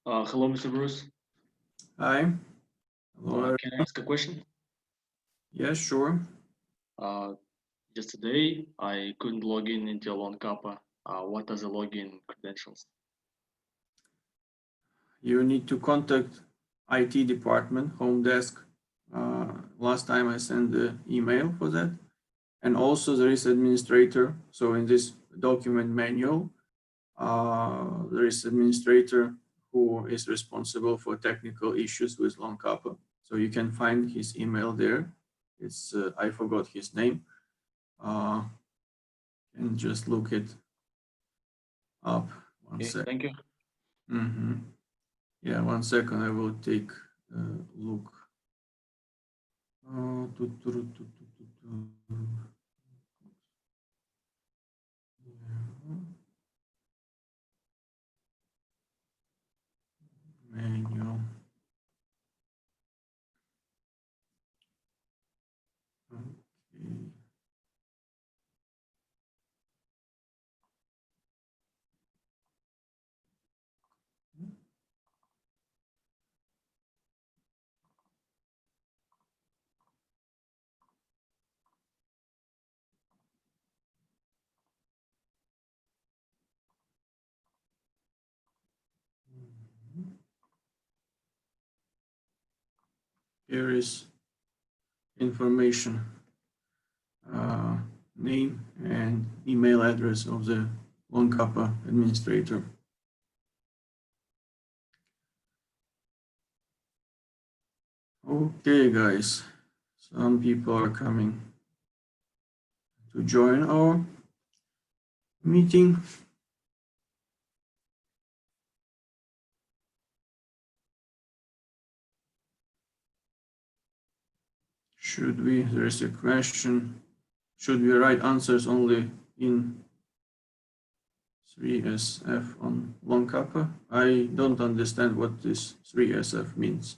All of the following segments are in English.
Hello, Mr. Bruce. Hi. Hello. Can I ask a question? Yes, sure. Just today, I couldn't log in into LoanCappa. What are the login credentials? You need to contact IT department, home desk. Last time I sent the email for that. And also there is administrator. So in this document manual, there is administrator who is responsible for technical issues with LoanCappa. So you can find his email there. It's I forgot his name. And just look it up. One Okay, sec. thank you. Yeah, 1 second. I will take a look. Manual. Okay. Here is information, name and email address of the LoanCappa administrator. Okay, guys, some people are coming to join our meeting. There is a question, should we write answers only in 3SF on LoanCappa? I don't understand what this 3SF means.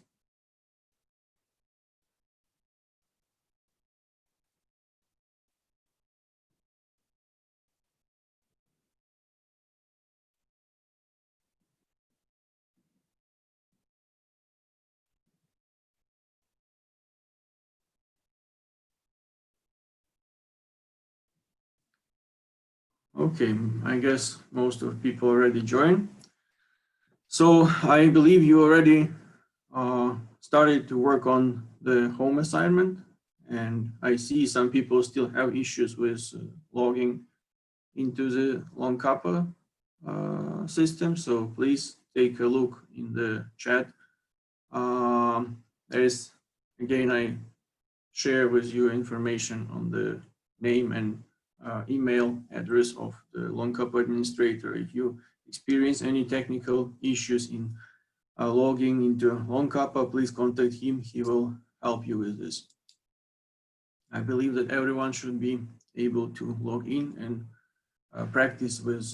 Okay, I guess most of people already joined. So I believe you already started to work on the home assignment, and I see some people still have issues with logging into the LoanCappa system. So please take a look in the chat. There is, again, I share with you information on the name and email address of the LoanCappa administrator. If you experience any technical issues in logging into LoanCappa, please contact him. He will help you with this. I believe that everyone should be able to log in and practice with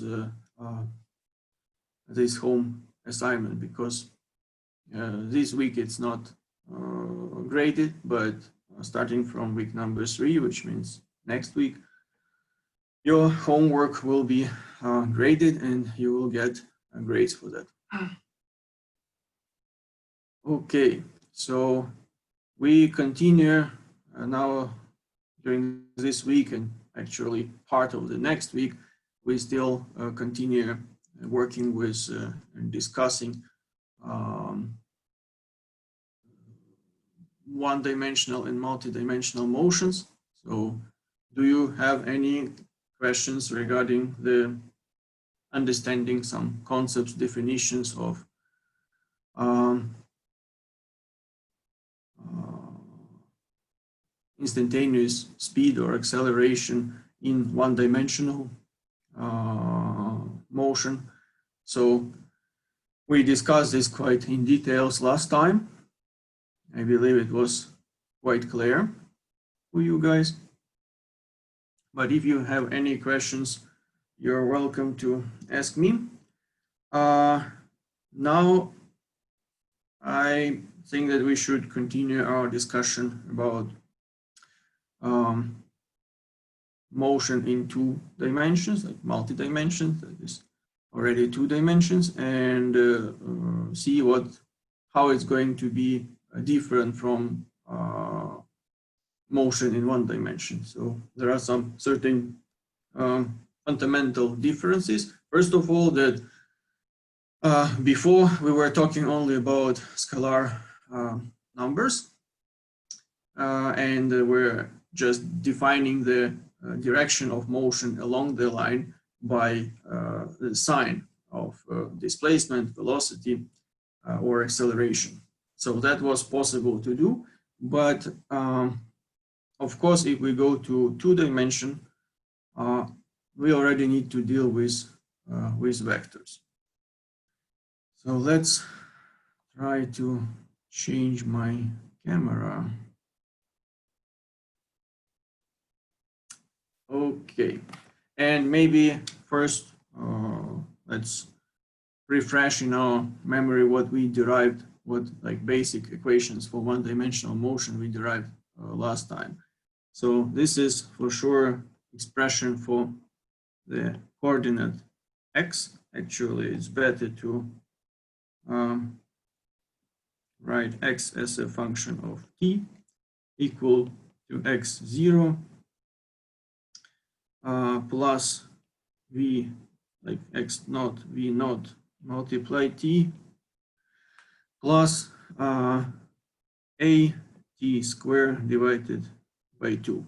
this home assignment, because this week it's not graded, but starting from week number 3, which means next week, your homework will be graded and you will get grades for that. Okay, so we continue now during this week, and actually part of the next week, we still continue working with and discussing one-dimensional and multi-dimensional motions. So do you have any questions regarding the understanding some concepts, definitions of instantaneous speed or acceleration in one-dimensional motion? So we discussed this quite in details last time. I believe it was quite clear for you guys. But if you have any questions, you're welcome to ask me. Now, I think that we should continue our discussion about motion in 2 dimensions, like multi-dimensions, that is already 2 dimensions and see how it's going to be different from motion in 1 dimension. So there are some certain fundamental differences. First of all, that before we were talking only about scalar numbers, and we're just defining the direction of motion along the line by the sign of displacement, velocity, or acceleration. So that was possible to do, but of course, if we go to 2 dimension, we already need to deal with vectors. So let's try to change my camera. Okay, and maybe first let's refresh in our memory what we derived, what like basic equations for 1-dimensional motion we derived last time. So this is for sure expression for the coordinate x. Actually, it's better to write x as a function of t equal to x0 plus v, like x naught, v naught multiply t plus a t squared divided by 2.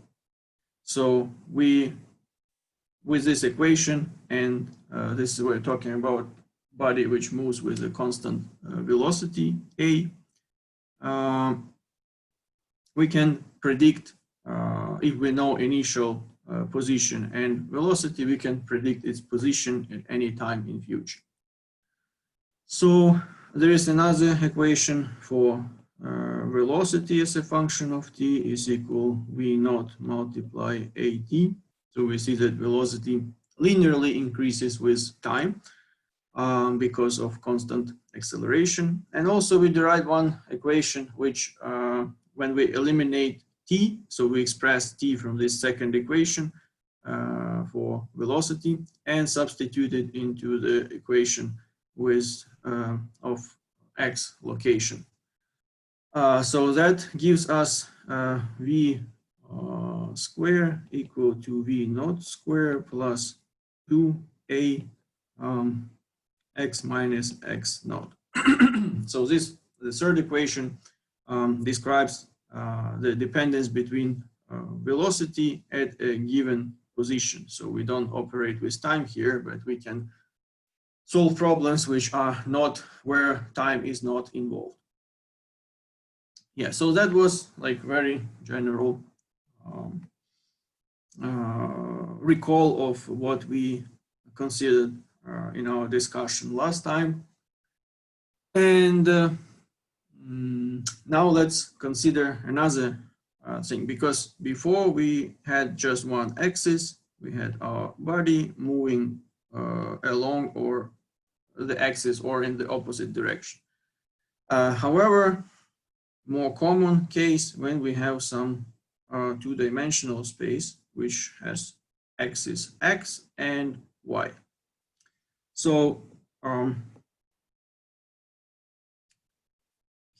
So with this equation, and this is we're talking about body which moves with a constant velocity a, we can predict, if we know initial position and velocity, we can predict its position at any time in future. So there is another equation for velocity as a function of t is equal v naught multiply at. So we see that velocity linearly increases with time because of constant acceleration. And also we derived one equation which when we eliminate t, so we express t from this second equation for velocity and substitute it into the equation with of x location. So that gives us v square equal to v naught square plus 2a x minus x naught. So the third equation describes the dependence between velocity at a given position. So we don't operate with time here, but we can solve problems which are not where time is not involved. Yeah, so that was like very general recall of what we considered in our discussion last time. And now let's consider another thing, because before we had just one axis, we had our body moving along or the axis or in the opposite direction. However, more common case when we have some 2-dimensional space which has axis x and y. So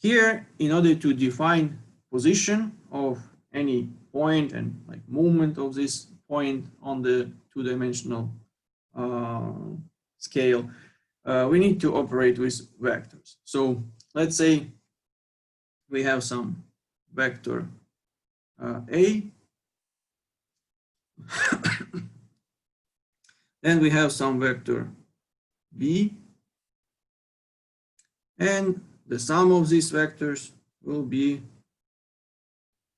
here, in order to define position of any point and like movement of this point on the 2-dimensional scale, we need to operate with vectors. So let's say we have some vector a, then we have some vector b, and the sum of these vectors will be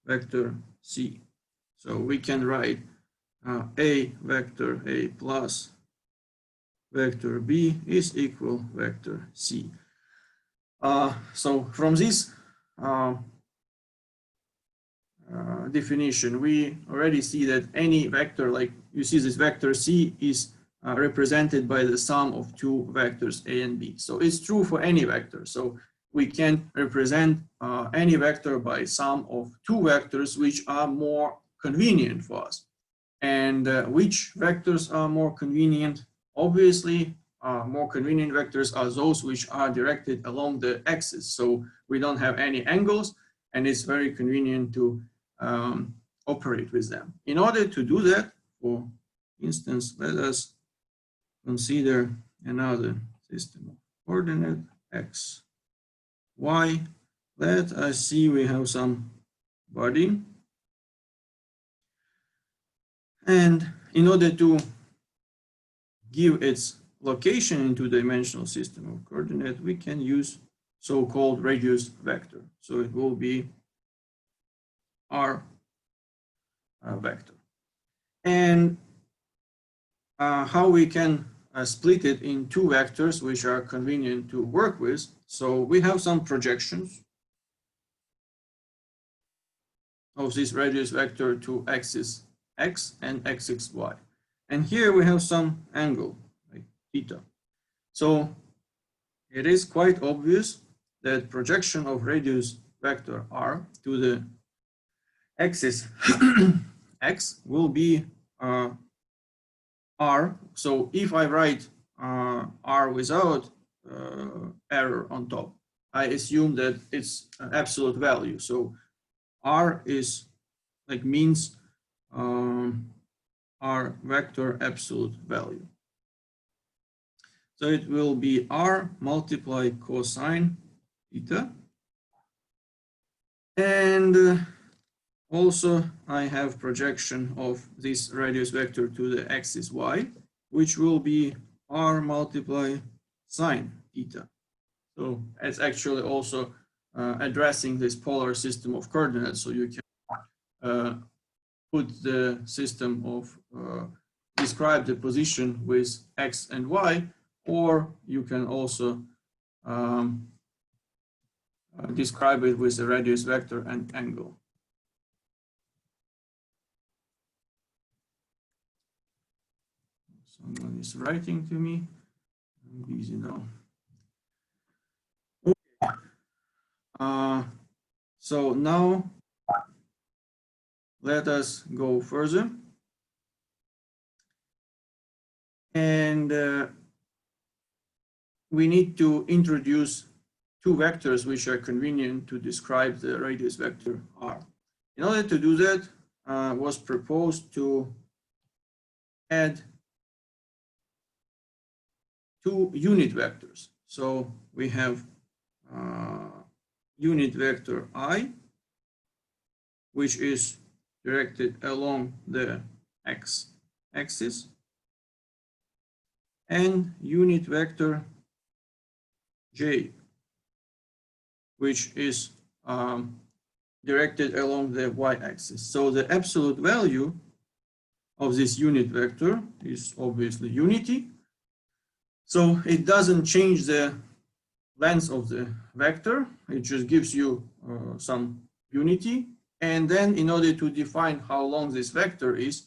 vector c. So we can write a vector a plus vector b is equal vector c. So from this definition, we already see that any vector, like you see this vector c is represented by the sum of 2 vectors a and b. So it's true for any vector. So we can represent any vector by sum of 2 vectors which are more convenient for us. And which vectors are more convenient? Obviously, more convenient vectors are those which are directed along the axis. So we don't have any angles, and it's very convenient to operate with them. In order to do that, for instance, let us consider another system of coordinate x, y. Let us see, we have some body. And in order to give its location in two-dimensional system of coordinate, we can use so-called radius vector. So it will be r vector. And how we can split it in two vectors which are convenient to work with. So we have some projections of this radius vector to axis x and axis y. And here we have some angle, like theta. So it is quite obvious that projection of radius vector r to the axis x will be r. So if I write r without error on top, I assume that it's an absolute value. So r is like means r vector absolute value. So it will be r multiplied cosine theta. And also I have projection of this radius vector to the axis y, which will be r multiplied sine theta. So it's actually also addressing this polar system of coordinates. So you can put the system of describe the position with x and y, or you can also describe it with a radius vector and angle. Someone is writing to me. I'm busy now. Okay. So now let us go further. And we need to introduce two vectors which are convenient to describe the radius vector r. In order to do that, was proposed to add two unit vectors. So we have unit vector I, which is directed along the x-axis, and unit vector j, which is directed along the y-axis. So the absolute value of this unit vector is obviously unity. So it doesn't change the length of the vector, it just gives you some unity. And then in order to define how long this vector is,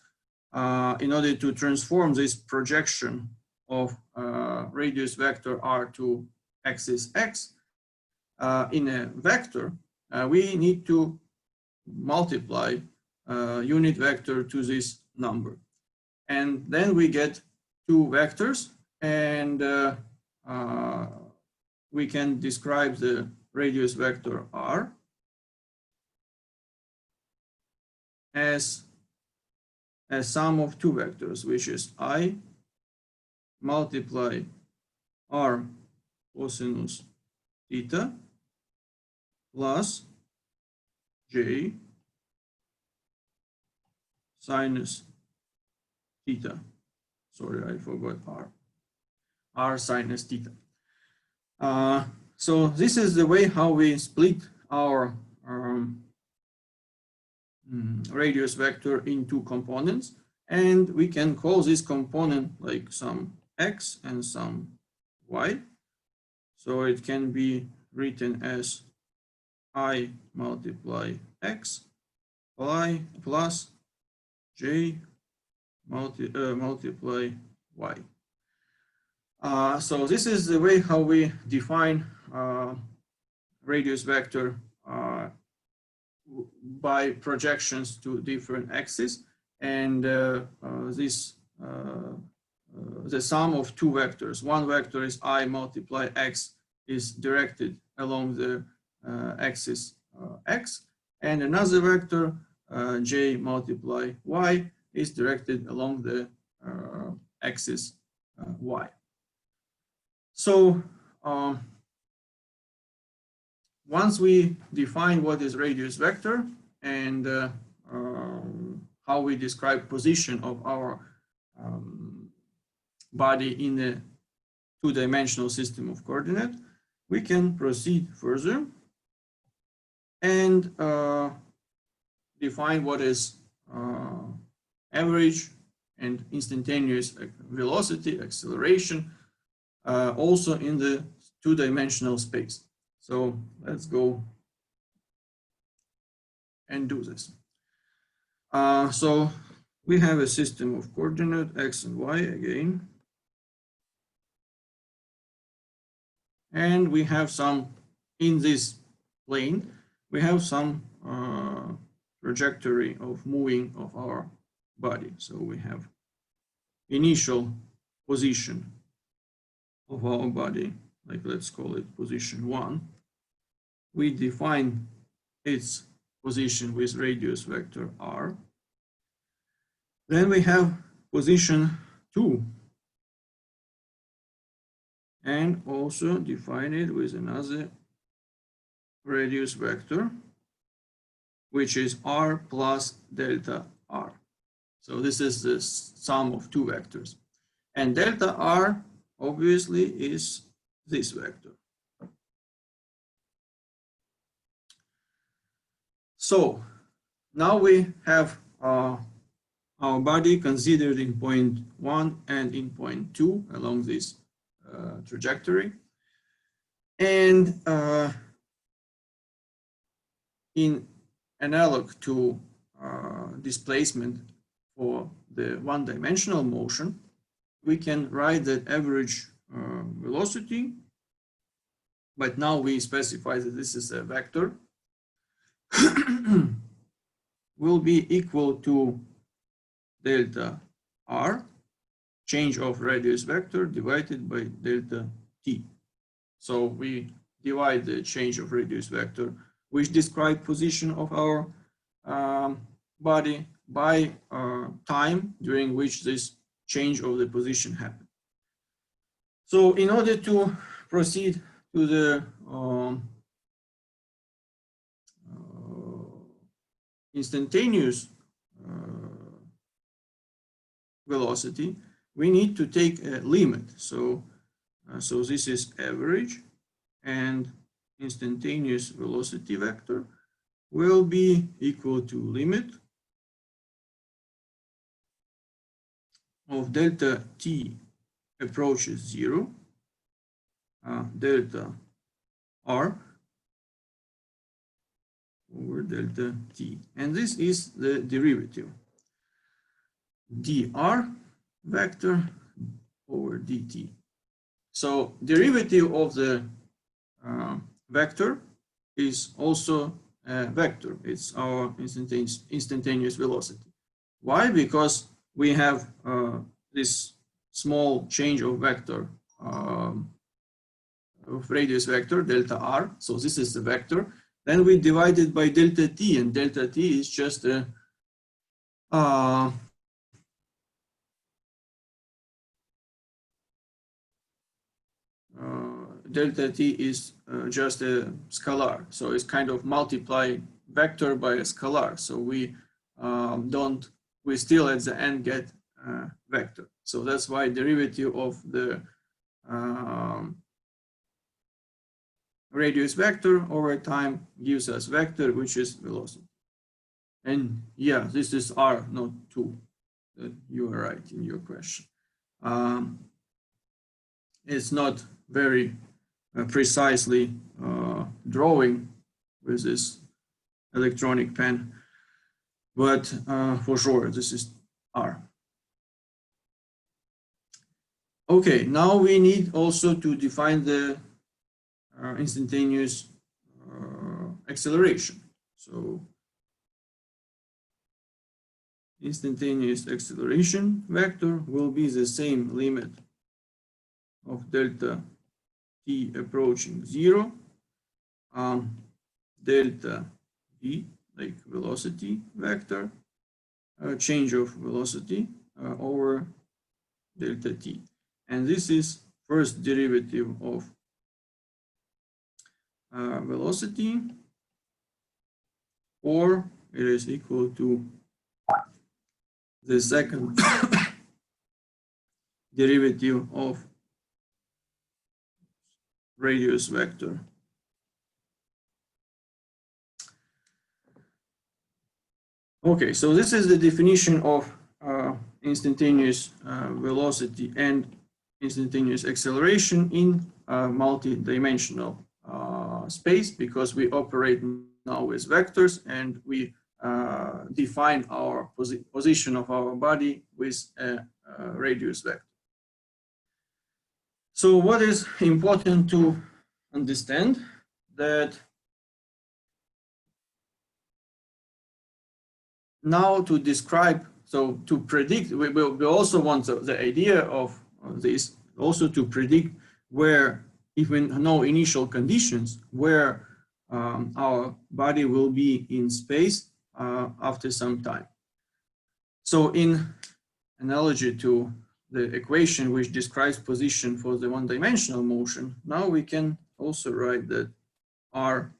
in order to transform this projection of radius vector r to axis x in a vector, we need to multiply unit vector to this number. And then we get two vectors, and we can describe the radius vector r as a sum of two vectors, which is I multiply r cosinus theta plus j sinus theta. Sorry, I forgot r sinus theta. So this is the way how we split our radius vector into components, and we can call this component like some x and some y. So it can be written as I multiply x plus j multiply y. So this is the way how we define radius vector by projections to different axes, and this the sum of two vectors. One vector is I multiply x, is directed along the axis x, and another vector j multiply y is directed along the axis y. So once we define what is radius vector and how we describe position of our body in a two-dimensional system of coordinate, we can proceed further and define what is average and instantaneous velocity, acceleration, also in the two-dimensional space. So let's go and do this. So we have a system of coordinate x and y again. And we have some, in this plane, we have some trajectory of moving of our body. So we have initial position of our body, like let's call it position 1. We define its position with radius vector r. Then we have position 2 and also define it with another radius vector, which is r plus delta r. So this is the sum of two vectors. And delta r obviously is this vector. So now we have our body considered in point 1 and in point 2 along this trajectory. And in analog to displacement for the one-dimensional motion, we can write that average velocity, but now we specify that this is a vector, will be equal to delta r, change of radius vector, divided by delta t. So we divide the change of radius vector, which describe position of our body, by time during which this change of the position happened. So in order to proceed to the instantaneous velocity, we need to take a limit. So this is average, and instantaneous velocity vector will be equal to limit of delta t approaches 0, delta r over delta t. And this is the derivative, dr vector over dt. So derivative of the vector is also a vector. It's our instantaneous velocity. Why? Because we have this small change of vector, of radius vector, delta r. So this is the vector. Then we divide it by delta t, and delta t is just a delta t is just a scalar, so it's kind of multiply vector by a scalar. So we we still at the end get vector. So that's why derivative of the radius vector over time gives us vector, which is velocity. And yeah, this is r, not 2. You are right in your question. It's not very precisely drawing with this electronic pen, but for sure this is r. Okay, now we need also to define the instantaneous acceleration. So instantaneous acceleration vector will be the same limit of delta t approaching 0, delta v, like velocity vector, change of velocity over delta t. And this is first derivative of velocity, or it is equal to the second derivative of radius vector. Okay, so this is the definition of instantaneous velocity and instantaneous acceleration in multi-dimensional space, because we operate now with vectors and we define our position of our body with a radius vector. So what is important to understand, that now to describe, so to predict, we also want the idea of this also to predict where, if we know initial conditions, where our body will be in space after some time. So in analogy to the equation which describes position for the one-dimensional motion, now we can also write that r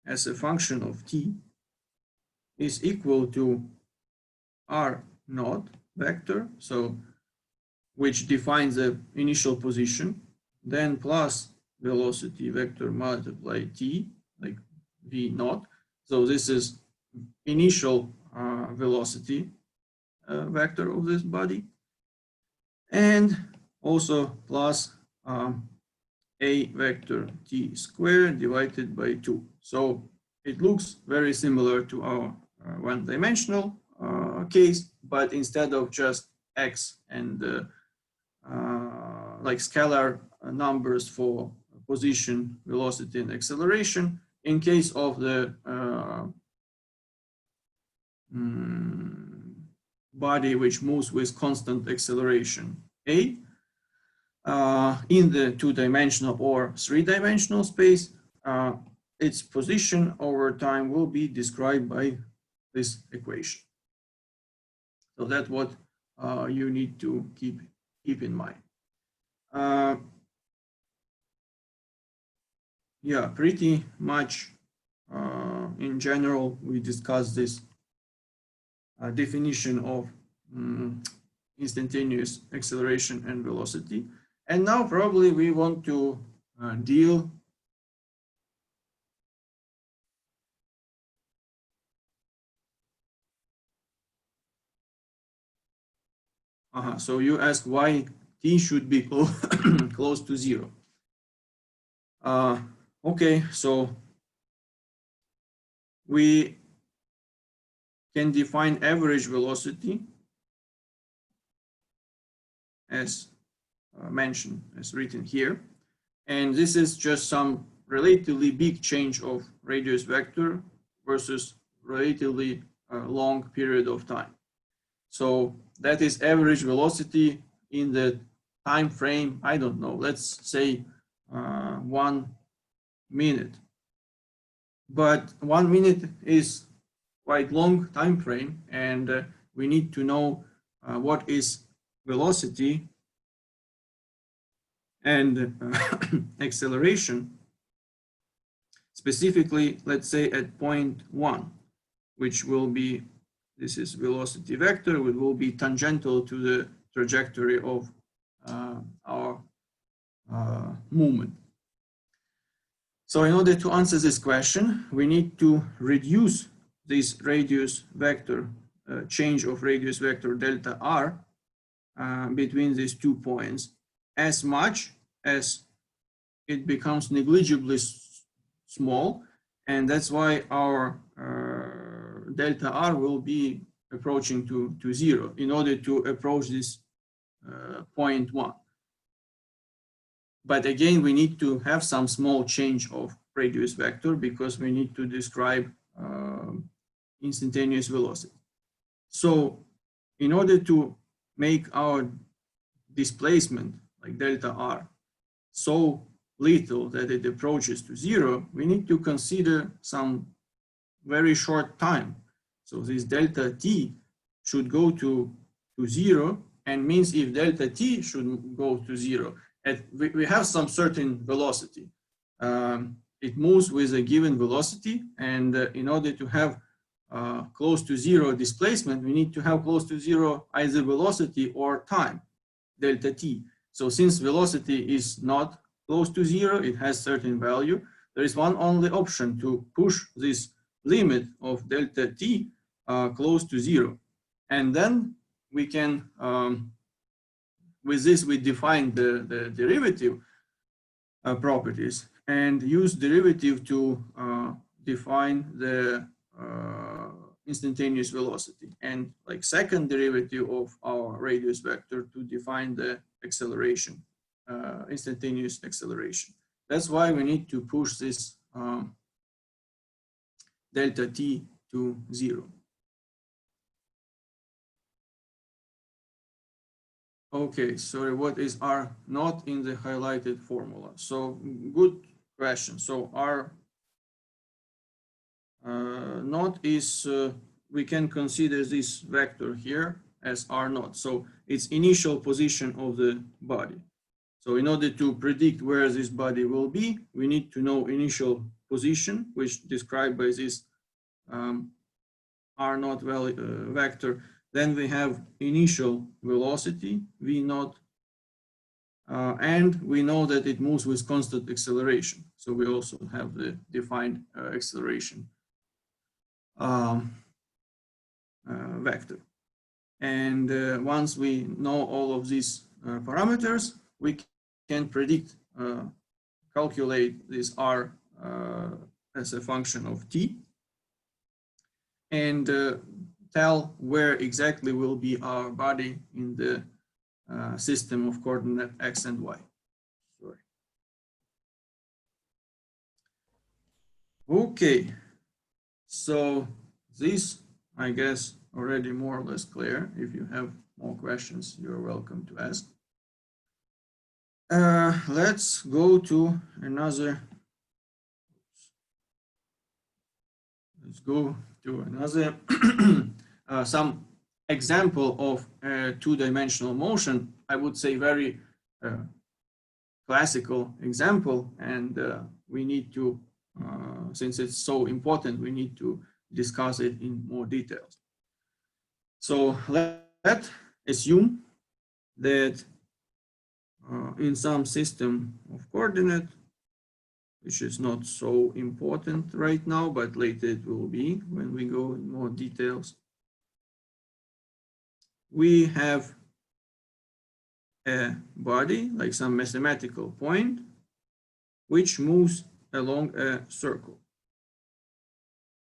as a function of t is equal to r naught vector, so which defines the initial position, then plus velocity vector multiply t, like v naught. So this is initial velocity vector of this body, and also plus a vector t squared divided by 2. So it looks very similar to our one-dimensional case, but instead of just x and like scalar numbers for position, velocity, and acceleration, in case of the body which moves with constant acceleration a, in the two-dimensional or three-dimensional space, its position over time will be described by this equation. So that's what you need to keep in mind. Yeah, pretty much in general, we discussed this definition of instantaneous acceleration and velocity. And now probably we want to deal so you ask why t should be close to 0. Okay, so we can define average velocity as mentioned, as written here. And this is just some relatively big change of radius vector versus relatively long period of time. So that is average velocity in the time frame, I don't know, let's say 1 minute. But 1 minute is quite long time frame, and we need to know what is velocity and acceleration, specifically, let's say at point 1, which will be, this is velocity vector, which will be tangential to the trajectory of our movement. So in order to answer this question, we need to reduce this radius vector, change of radius vector delta r between these 2 points as much as it becomes negligibly small, and that's why our delta r will be approaching to 0 in order to approach this point 1. But again, we need to have some small change of radius vector because we need to describe instantaneous velocity. So in order to make our displacement, like delta r, so little that it approaches to zero, we need to consider some very short time. So this delta t should go to zero, and means if delta t should go to zero, we have some certain velocity. It moves with a given velocity, and in order to have close to zero displacement, we need to have close to zero either velocity or time, delta t. So since velocity is not close to zero, it has certain value, there is one only option to push this limit of delta t close to zero. And then we can, with this, we define the derivative properties and use derivative to define the instantaneous velocity, and like second derivative of our radius vector to define the acceleration, instantaneous acceleration. That's why we need to push this delta t to zero. Okay, sorry, what is R not in the highlighted formula? So good question. So R naught is, we can consider this vector here as R naught. So it's initial position of the body. So in order to predict where this body will be, we need to know initial position, which described by this R naught vector. Then we have initial velocity, V naught, and we know that it moves with constant acceleration. So we also have the defined acceleration vector. And once we know all of these parameters, we can predict, calculate this R as a function of t, and tell where exactly will be our body in the system of coordinate x and y. Sorry. Okay, so this, I guess, already more or less clear. If you have more questions, you're welcome to ask. Let's go to another. Let's go to another some example of two-dimensional motion. I would say very classical example, and we need to, since it's so important, we need to discuss it in more details. So let's assume that in some system of coordinate, which is not so important right now, but later it will be when we go in more details. We have a body, like some mathematical point, which moves along a circle.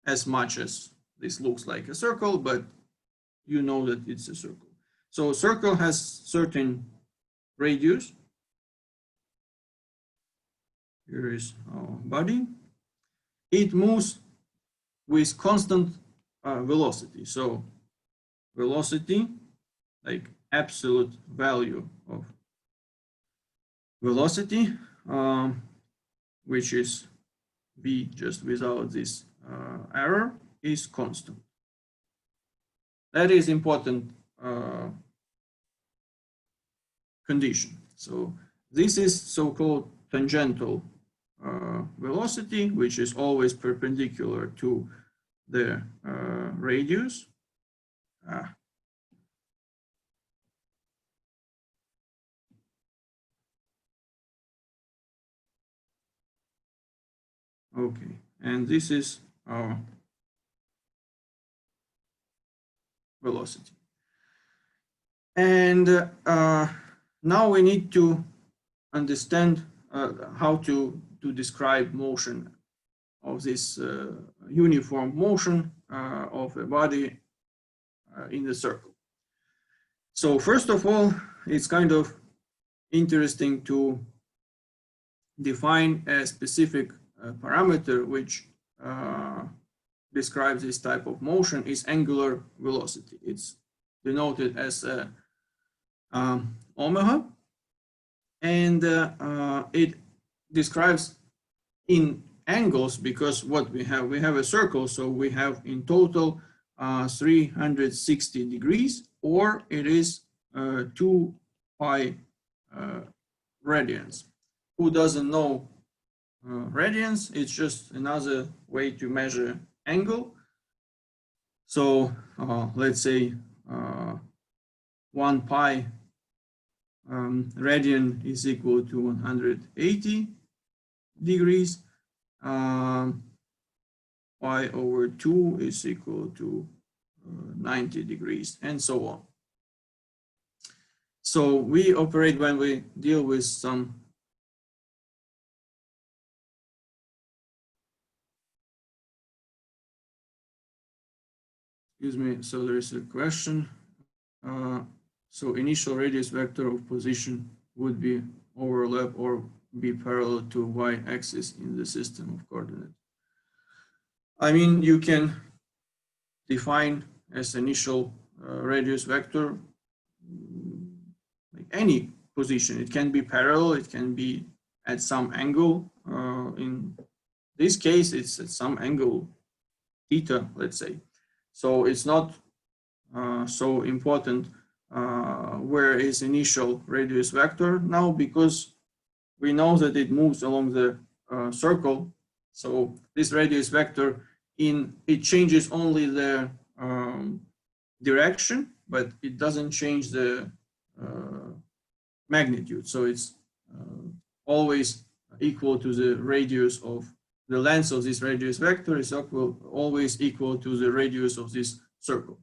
As much as this looks like a circle, but you know that it's a circle. So a circle has certain radius. Here is our body. It moves with constant velocity. So velocity, like absolute value of velocity, which is v just without this error, is constant. That is important condition. So this is so-called tangential velocity, which is always perpendicular to the radius. Okay, and this is our velocity. And now we need to understand how to describe motion of this uniform motion of a body in the circle. So first of all, it's kind of interesting to define a specific parameter which describes this type of motion is angular velocity. It's denoted as omega, and it describes in angles, because what we have a circle, so we have in total 360 degrees, or it is 2 pi radians. Who doesn't know radians? It's just another way to measure angle. So let's say 1 pi radian is equal to 180 degrees. Pi over 2 is equal to 90 degrees, and so on. So we operate when we deal with some so there is a question. So initial radius vector of position would be overlap or be parallel to y-axis in the system of coordinates. I mean, you can define as initial radius vector like any position. It can be parallel, it can be at some angle. In this case, it's at some angle theta, let's say. So it's not so important where is initial radius vector now, because we know that it moves along the circle. So this radius vector, it changes only the direction, but it doesn't change the magnitude. So it's always equal to the radius of the length of this radius vector is always equal to the radius of this circle.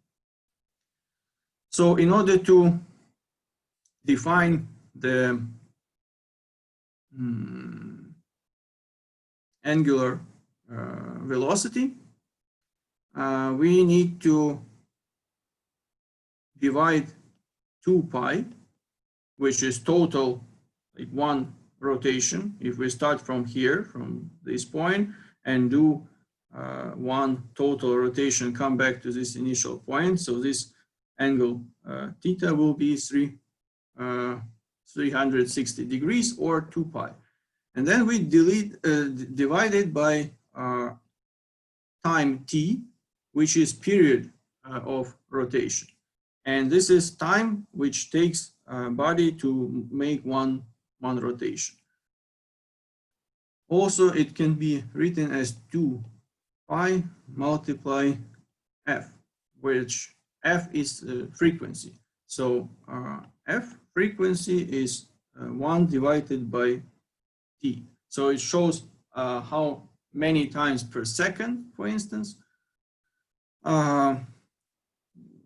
So in order to define the angular velocity, we need to divide 2 pi, which is total, like one rotation. If we start from here, from this point, and do one total rotation, come back to this initial point. So this angle theta will be 360 degrees, or 2 pi. And then we divide it by time t, which is period of rotation. And this is time which takes body to make one rotation. Also, it can be written as 2 pi multiply f, which f is frequency. So f frequency is 1 divided by t. So it shows how many times per second, for instance,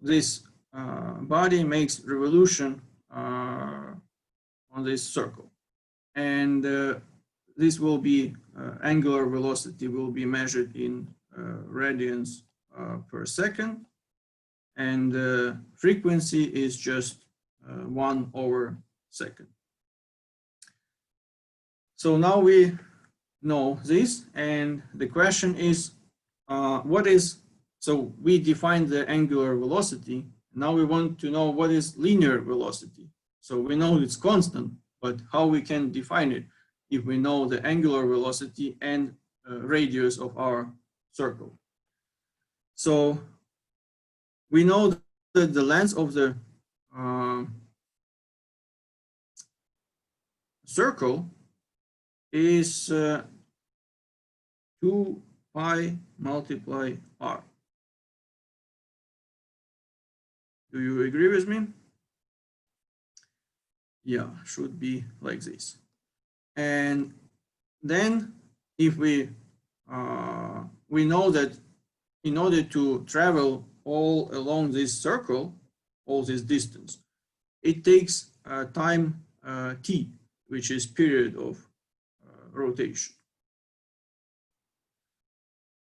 this body makes revolution on this circle. And this will be angular velocity will be measured in radians per second, and frequency is just 1 over second. So now we know this, and the question is, so we defined the angular velocity. Now we want to know what is linear velocity. So we know it's constant, but how we can define it if we know the angular velocity and radius of our circle. So we know that the length of the circle is 2 pi multiply r. Do you agree with me? Yeah, should be like this. And then if we know that in order to travel all along this circle, all this distance, it takes time t, which is period of rotation.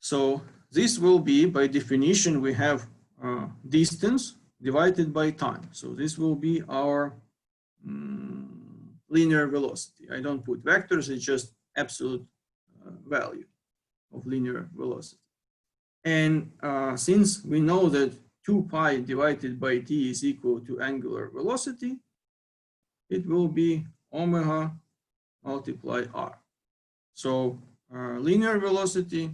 So this will be, by definition, we have distance divided by time. So this will be our linear velocity. I don't put vectors, it's just absolute value of linear velocity. And since we know that 2 pi divided by t is equal to angular velocity, it will be omega multiply r. So linear velocity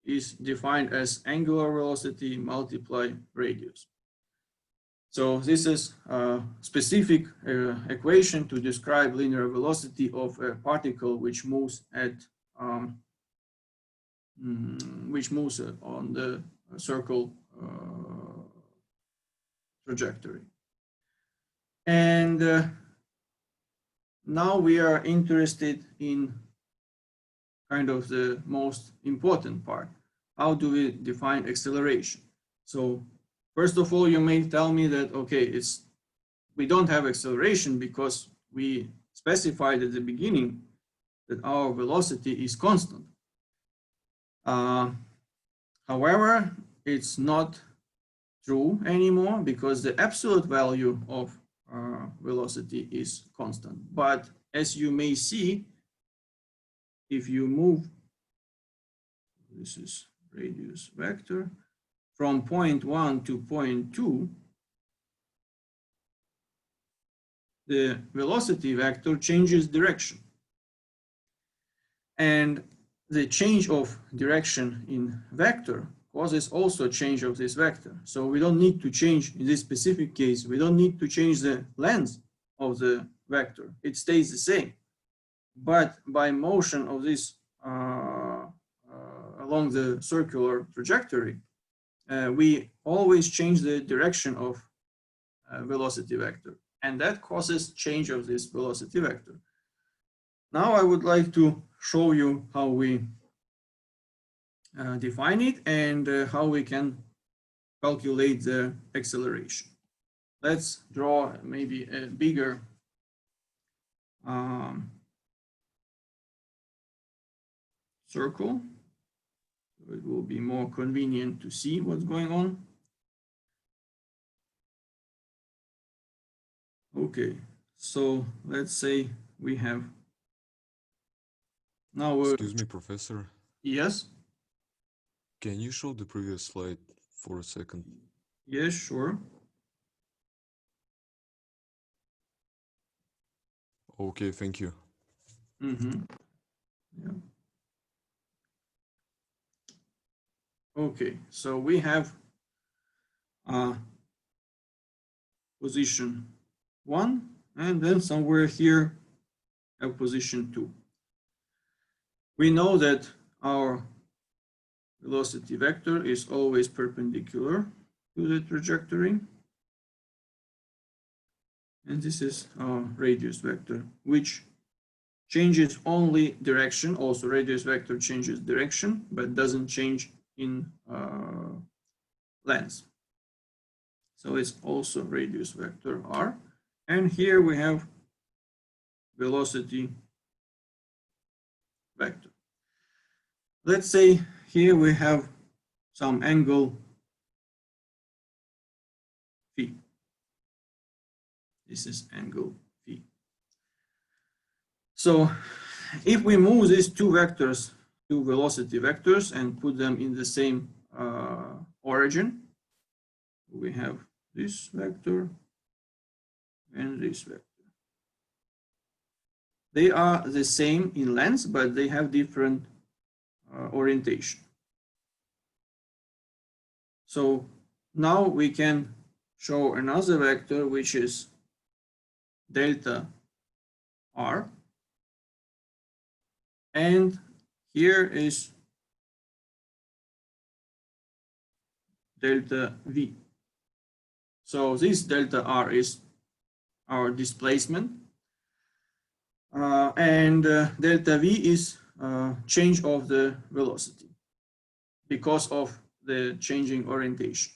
is defined as angular velocity multiply radius. So this is a specific equation to describe linear velocity of a particle which moves at on the circle trajectory. And now we are interested in kind of the most important part. How do we define acceleration? So first of all, you may tell me that, okay, we don't have acceleration because we specified at the beginning that our velocity is constant. However, it's not true anymore because the absolute value of velocity is constant. But as you may see, if you move, this is radius vector, from point 1 to point 2, the velocity vector changes direction. And the change of direction in vector causes also change of this vector. So we don't need to change, in this specific case, we don't need to change the length of the vector. It stays the same. But by motion of this along the circular trajectory, we always change the direction of velocity vector. And that causes change of this velocity vector. Now I would like to show you how we define it and how we can calculate the acceleration. Let's draw maybe a bigger circle. So it will be more convenient to see what's going on. Okay, so let's say we have now. Excuse me, Professor. Yes. Can you show the previous slide for a second? Yes, sure. Okay, thank you. Mm-hmm. Yeah. Okay, so we have position 1, and then somewhere here have position 2. We know that our velocity vector is always perpendicular to the trajectory. And this is our radius vector, which changes only direction. Also, radius vector changes direction, but doesn't change in length. So it's also radius vector r. And here we have velocity vector. Let's say here we have some angle phi. This is angle phi. So if we move these two vectors, two velocity vectors, and put them in the same origin, we have this vector and this vector. They are the same in length, but they have different orientation. So now we can show another vector, which is delta r, and here is delta v. So this delta r is our displacement, and delta v is change of the velocity because of the changing orientation.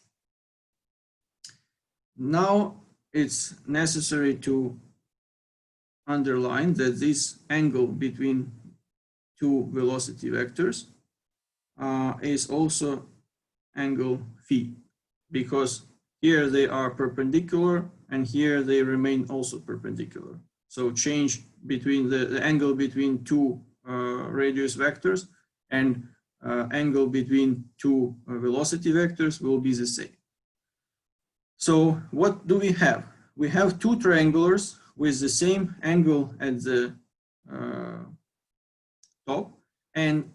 Now it's necessary to underline that this angle between two velocity vectors is also angle phi, because here they are perpendicular and here they remain also perpendicular. So change between the angle between two radius vectors and angle between two velocity vectors will be the same. So what do we have? We have two triangulars with the same angle at the top and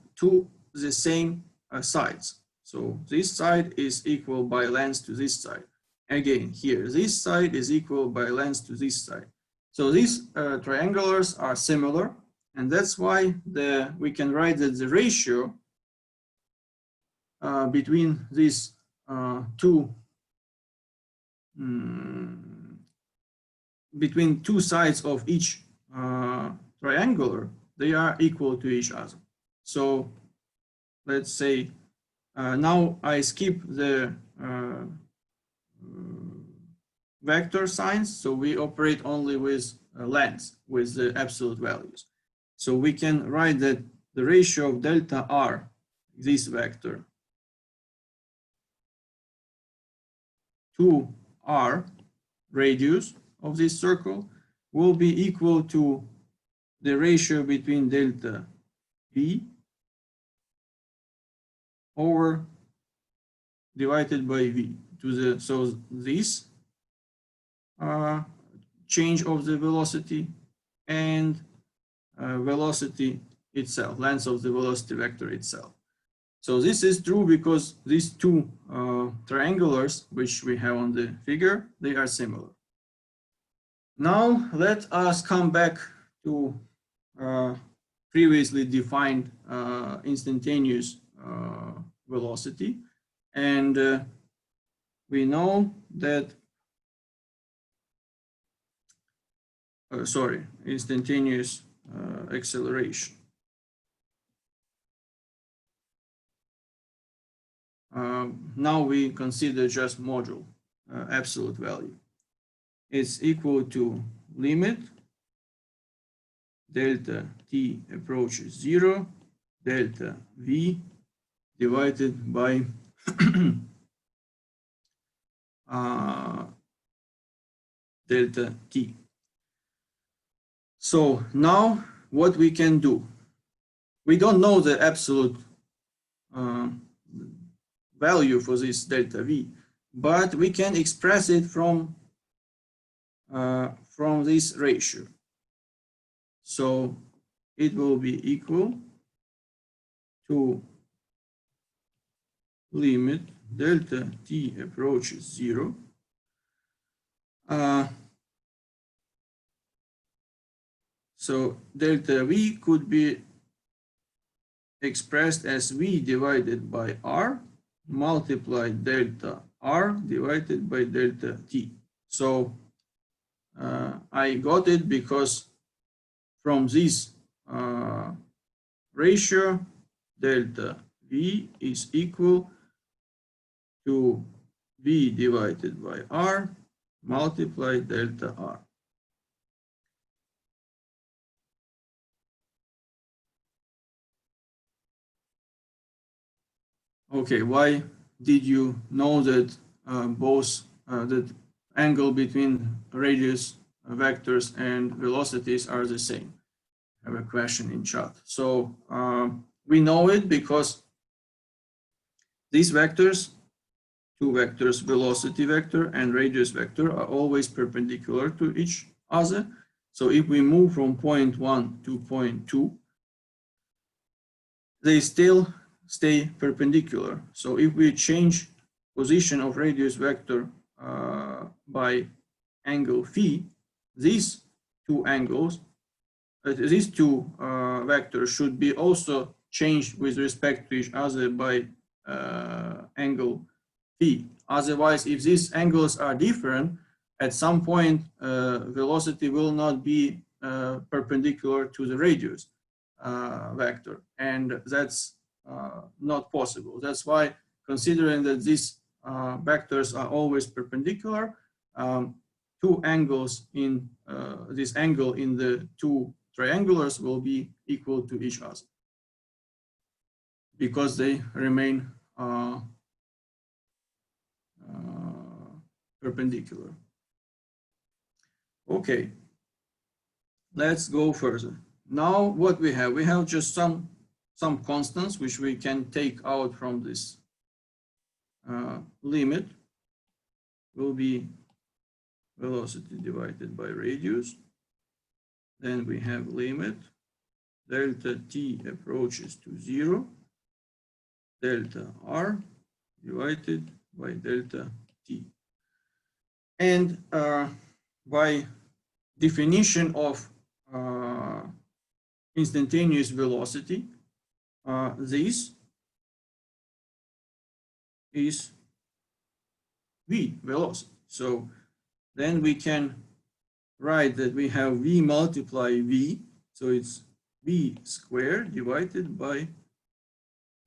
the same sides. So this side is equal by length to this side. Again, here, this side is equal by length to this side. So these triangulars are similar, and that's why we can write that the ratio between these between two sides of each triangular, they are equal to each other. So let's say now I skip the vector signs, so we operate only with lengths, with the absolute values. So we can write that the ratio of delta r, this vector, to r, radius of this circle, will be equal to the ratio between delta v over divided by v to the, so this change of the velocity and velocity itself, length of the velocity vector itself. So this is true because these two triangulars, which we have on the figure, they are similar. Now let us come back to previously defined instantaneous velocity, and we know that instantaneous acceleration. Now we consider just module absolute value. It's equal to limit delta t approaches 0, delta v divided by delta t. So now what we can do, we don't know the absolute value for this delta v, but we can express it from this ratio. So it will be equal to limit delta t approaches 0 so delta v could be expressed as v divided by r multiplied delta r divided by delta t. So I got it because from this ratio, delta v is equal to v divided by r multiplied delta r. Okay, why did you know that that angle between radius vectors and velocities are the same? I have a question in chat. So we know it because these vectors, two vectors, velocity vector and radius vector, are always perpendicular to each other. So if we move from point 1 to point 2, they still stay perpendicular. So if we change position of radius vector by angle phi, these two angles, these two vectors should be also changed with respect to each other by angle phi. Otherwise, if these angles are different, at some point velocity will not be perpendicular to the radius vector, and that's not possible. That's why, considering that these vectors are always perpendicular, two angles in this angle in the two triangulars will be equal to each other because they remain perpendicular. Okay, let's go further. Now what we have just some some constants which we can take out from this limit will be velocity divided by radius. Then we have limit delta t approaches to 0, delta r divided by delta t. And by definition of instantaneous velocity, this is v velocity. So then we can write that we have v multiply v, so it's v squared divided by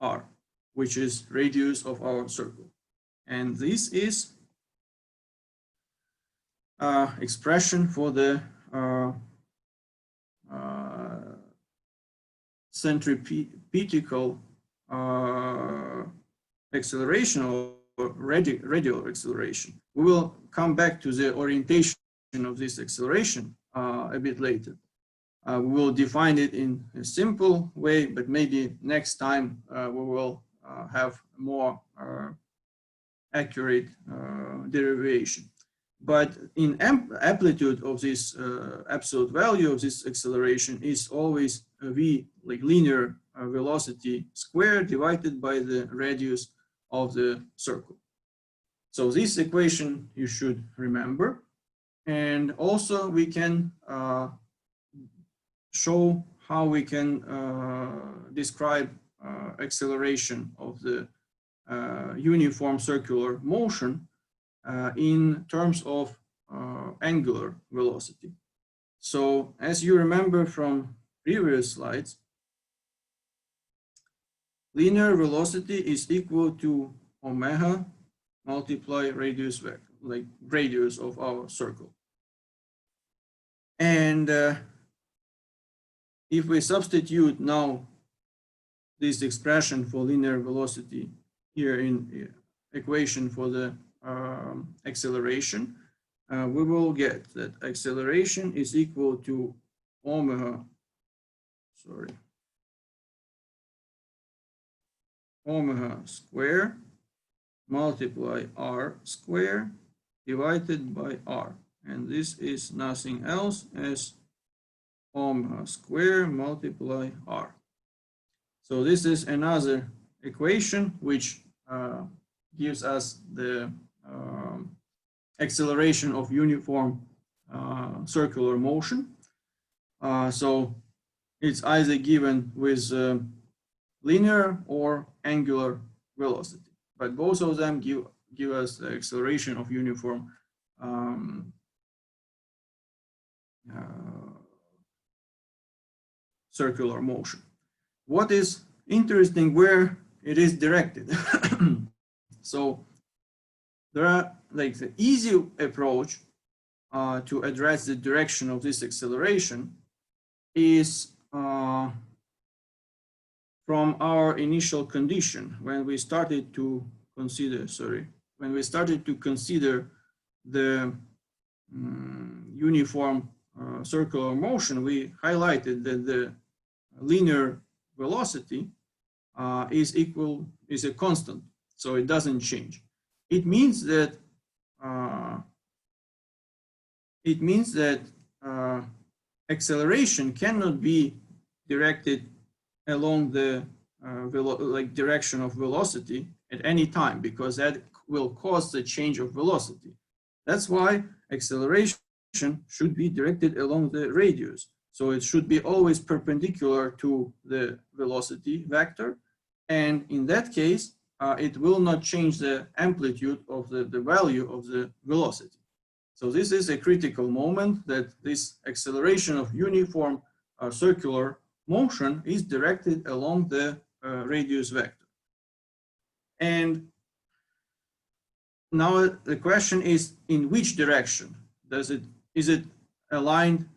r, which is radius of our circle. And this is expression for the centripetal acceleration or radial acceleration. We will come back to the orientation of this acceleration a bit later. We will define it in a simple way, but maybe next time we will have more accurate derivation. But in amplitude of this absolute value of this acceleration is always v, like linear velocity squared divided by the radius of the circle. So this equation you should remember. And also we can show how we can describe acceleration of the uniform circular motion in terms of angular velocity. So as you remember from previous slides, linear velocity is equal to omega multiply radius vector, like radius of our circle. And if we substitute now this expression for linear velocity here in equation for the acceleration, we will get that acceleration is equal to omega square multiply r square divided by r, and this is nothing else as omega square multiply r. So this is another equation which gives us the acceleration of uniform circular motion. So it's either given with linear or angular velocity, but both of them give us the acceleration of uniform circular motion. What is interesting, where it is directed. So there are like the easy approach to address the direction of this acceleration is from our initial condition when we started to consider, the uniform circular motion. We highlighted that the linear velocity is a constant, so it doesn't change. It means that acceleration cannot be directed along the direction of velocity at any time, because that will cause the change of velocity. That's why acceleration should be directed along the radius. So it should be always perpendicular to the velocity vector. And in that case, it will not change the amplitude of the value of the velocity. So this is a critical moment, that this acceleration of uniform circular motion is directed along the radius vector. And now the question is, in which direction is it aligned,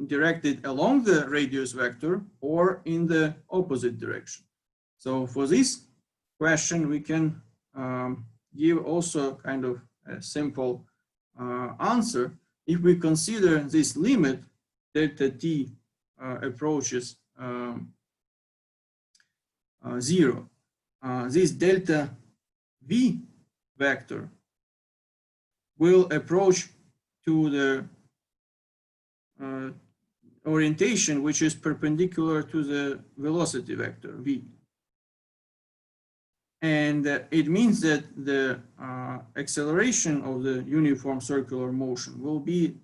directed along the radius vector or in the opposite direction? So for this question, we can give also kind of a simple answer. If we consider this limit delta t approaches 0. This delta v vector will approach to the orientation which is perpendicular to the velocity vector v. And it means that the acceleration of the uniform circular motion will be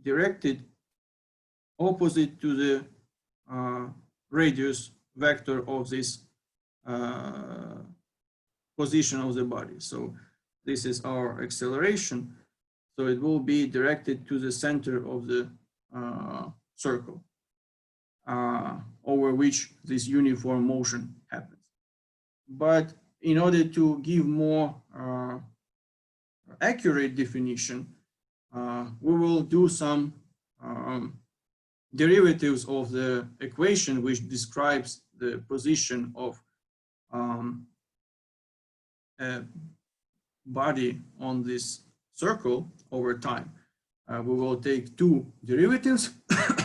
directed opposite to the radius vector of this position of the body. So this is our acceleration. So it will be directed to the center of the circle over which this uniform motion happens. But in order to give more accurate definition, we will do some derivatives of the equation which describes the position of a body on this circle over time. We will take two derivatives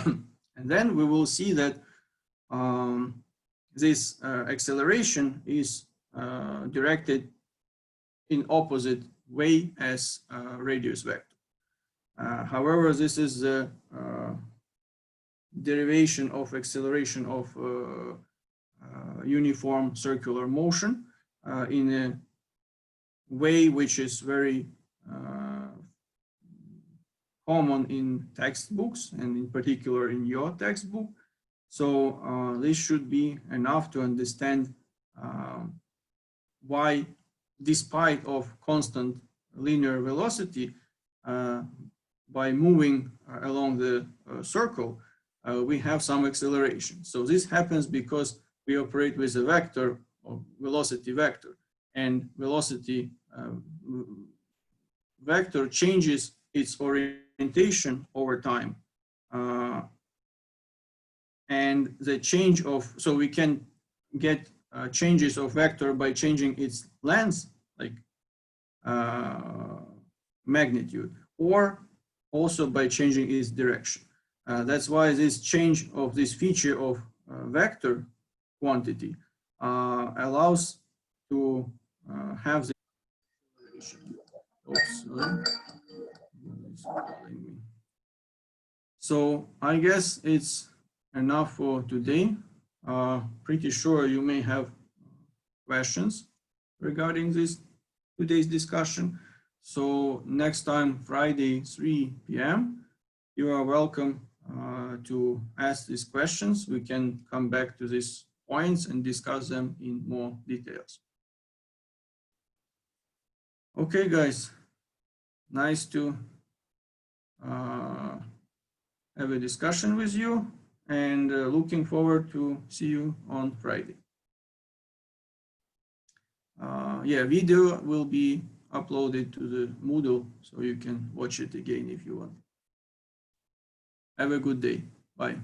and then we will see that this acceleration is directed in opposite way as radius vector. However, this is the derivation of acceleration of uniform circular motion in a way which is very common in textbooks and in particular in your textbook. So this should be enough to understand why, despite of constant linear velocity, by moving along the circle, we have some acceleration. So this happens because we operate with a vector or velocity vector, and velocity vector changes its orientation over time. And the change of, so we can get changes of vector by changing its length, like magnitude, or also by changing its direction. That's why this change of this feature of vector quantity allows to have the So I guess it's enough for today. Pretty sure you may have questions regarding this today's discussion. So next time, Friday, 3 p.m., you are welcome to ask these questions. We can come back to these points and discuss them in more details. Okay, guys, nice to have a discussion with you, and looking forward to see you on Friday. Yeah, video will be uploaded to the Moodle, so you can watch it again if you want. Have a good day. Bye.